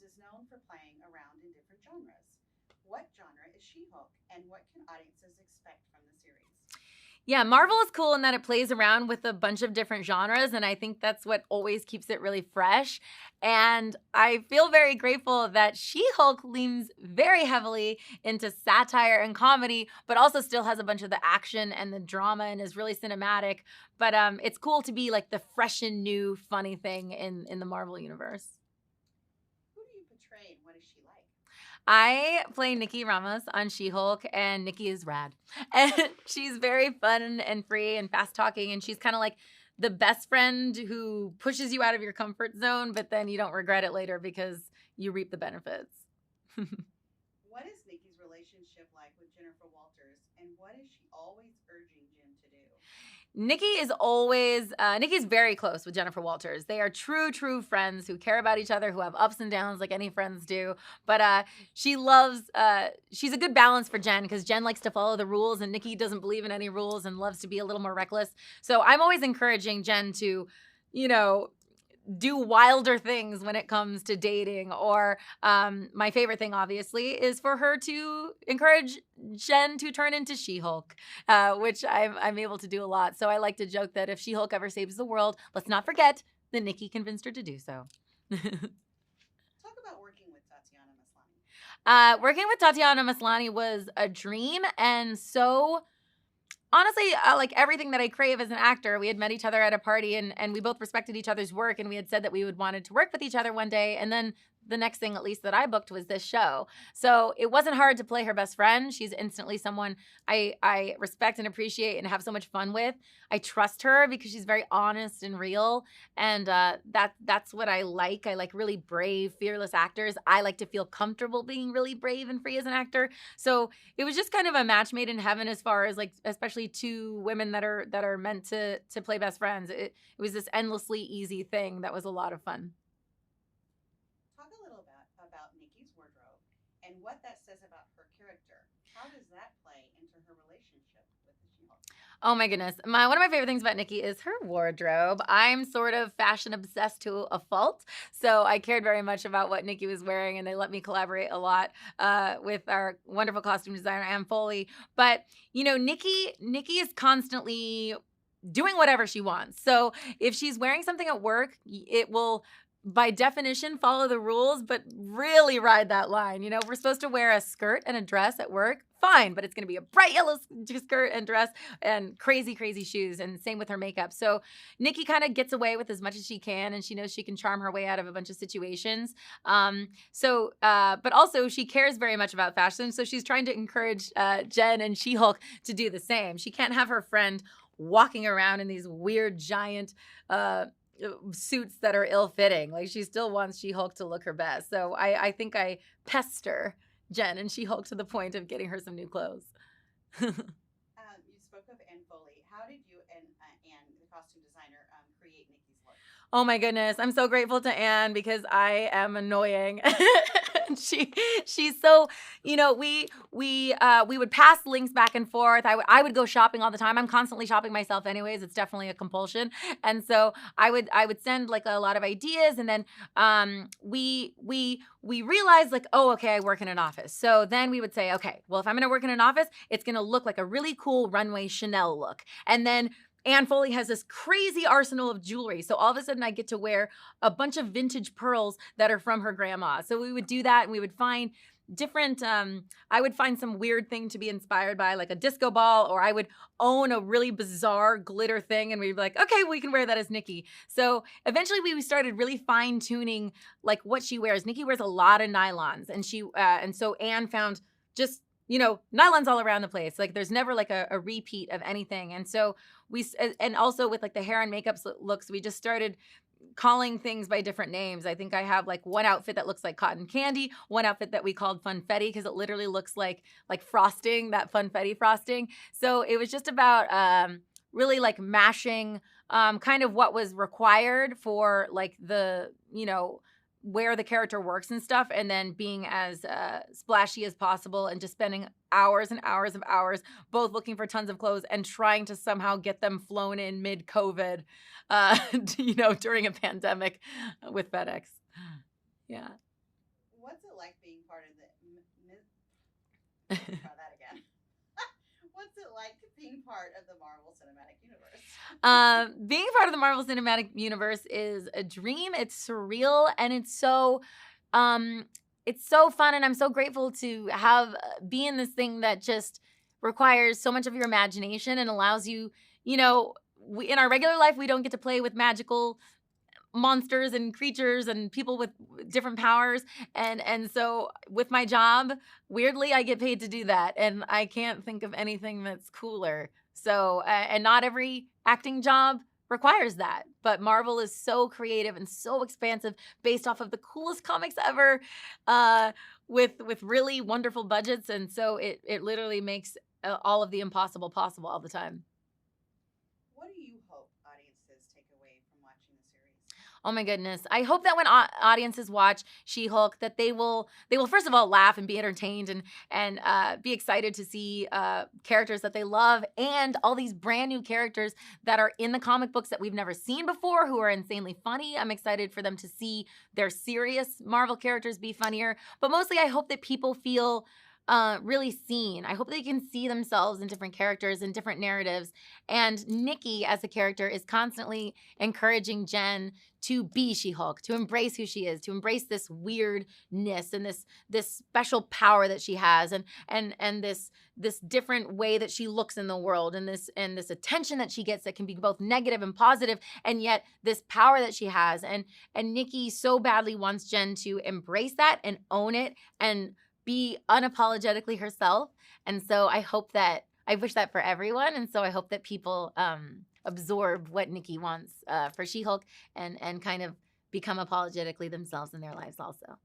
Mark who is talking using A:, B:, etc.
A: Ramos is known for playing around in different genres. What genre is She-Hulk, and what can audiences expect from the series?
B: Yeah, Marvel is cool in that it plays around with a bunch of different genres, and I think that's what always keeps it really fresh. And I feel very grateful that She-Hulk leans very heavily into satire and comedy, but also still has a bunch of the action and the drama and is really cinematic. But it's cool to be like the fresh and new funny thing in the Marvel universe.
A: Who do you portray and what is she like?
B: I play Nikki Ramos on She-Hulk, and Nikki is rad. And she's very fun and free and fast-talking, and she's kind of like the best friend who pushes you out of your comfort zone, but then you don't regret it later because you reap the benefits.
A: What is Nikki's relationship like with Jennifer Walters, and what is she always urging Jen to do?
B: Nikki's very close with Jennifer Walters. They are true friends who care about each other, who have ups and downs like any friends do. But she's a good balance for Jen because Jen likes to follow the rules and Nikki doesn't believe in any rules and loves to be a little more reckless. So I'm always encouraging Jen to, do wilder things when it comes to dating. Or my favorite thing, obviously, is for her to encourage Jen to turn into She-Hulk, which I'm able to do a lot. So I like to joke that if She-Hulk ever saves the world, let's not forget that Nikki convinced her to do so.
A: Talk about working with Tatiana Maslany.
B: Working with Tatiana Maslany was a dream, and so honestly, like everything that I crave as an actor. We had met each other at a party and we both respected each other's work, and we had said that we would wanted to work with each other one day. And then the next thing, at least that I booked, was this show. So it wasn't hard to play her best friend. She's instantly someone I respect and appreciate and have so much fun with. I trust her because she's very honest and real. And that's what I like. I like really brave, fearless actors. I like to feel comfortable being really brave and free as an actor. So it was just kind of a match made in heaven as far as like, especially two women that are meant to play best friends. It was this endlessly easy thing that was a lot of fun.
A: Talk a little bit about Nikki's wardrobe and what that says about her character. How does that play into her relationship with the She-Hulk?
B: Oh my goodness. One of my favorite things about Nikki is her wardrobe. I'm sort of fashion obsessed to a fault. So I cared very much about what Nikki was wearing, and they let me collaborate a lot with our wonderful costume designer, Ann Foley. But, Nikki is constantly doing whatever she wants. So if she's wearing something at work, it will by definition follow the rules, but really ride that line. If we're supposed to wear a skirt and a dress at work, fine, but it's going to be a bright yellow skirt and dress and crazy shoes, and same with her makeup. So Nikki kind of gets away with as much as she can, and she knows she can charm her way out of a bunch of situations. But also she cares very much about fashion, so she's trying to encourage Jen and She-Hulk to do the same. She can't have her friend walking around in these weird giant suits that are ill-fitting. Like, she still wants She-Hulk to look her best. So I think I pester Jen and She-Hulk to the point of getting her some new clothes.
A: You spoke of Ann Foley. How did you and Ann, the costume designer, create Nikki's look?
B: Oh my goodness. I'm so grateful to Ann because I am annoying. She's so, we would pass links back and forth. I would go shopping all the time. I'm constantly shopping myself anyways. It's definitely a compulsion. And so I would send like a lot of ideas, and then we realized like, oh, okay, I work in an office. So then we would say, okay, well, if I'm going to work in an office, it's going to look like a really cool runway Chanel look. And then Ann Foley has this crazy arsenal of jewelry. So all of a sudden I get to wear a bunch of vintage pearls that are from her grandma. So we would do that, and we would find different, I would find some weird thing to be inspired by, like a disco ball, or I would own a really bizarre glitter thing, and we'd be like, okay, we can wear that as Nikki. So eventually we started really fine tuning like what she wears. Nikki wears a lot of nylons, and so Ann found just, nylons all around the place. Like, there's never like a repeat of anything. And so and also with like the hair and makeup looks, we just started calling things by different names. I think I have like one outfit that looks like cotton candy, one outfit that we called funfetti because it literally looks like frosting, that funfetti frosting. So it was just about really like mashing kind of what was required for like the, where the character works and stuff, and then being as splashy as possible, and just spending hours and hours of hours both looking for tons of clothes and trying to somehow get them flown in mid-COVID, during a pandemic with FedEx. Yeah.
A: What's it like being part of the? Try that again. What's it like being part of the Marvel Cinematic Universe?
B: Being part of the Marvel Cinematic Universe is a dream. It's surreal, and it's so fun, and I'm so grateful to have be in this thing that just requires so much of your imagination and allows you, in our regular life, we don't get to play with magical monsters and creatures and people with different powers, and so with my job, weirdly, I get paid to do that, and I can't think of anything that's cooler. So and not every acting job requires that, but Marvel is so creative and so expansive, based off of the coolest comics ever, with really wonderful budgets, and so it literally makes all of the impossible possible all the time.
A: What do you hope audiences take away from watching the series?
B: Oh my goodness. I hope that when audiences watch She-Hulk, that they will first of all laugh and be entertained and be excited to see characters that they love, and all these brand new characters that are in the comic books that we've never seen before, who are insanely funny. I'm excited for them to see their serious Marvel characters be funnier. But mostly I hope that people feel really seen. I hope they can see themselves in different characters and different narratives. And Nikki, as a character, is constantly encouraging Jen to be She-Hulk, to embrace who she is, to embrace this weirdness and this special power that she has, and this different way that she looks in the world, and this attention that she gets that can be both negative and positive, and yet this power that she has. And Nikki so badly wants Jen to embrace that and own it and be unapologetically herself. And so I wish that for everyone. And so I hope that people absorb what Nikki wants for She-Hulk and kind of become apologetically themselves in their lives also.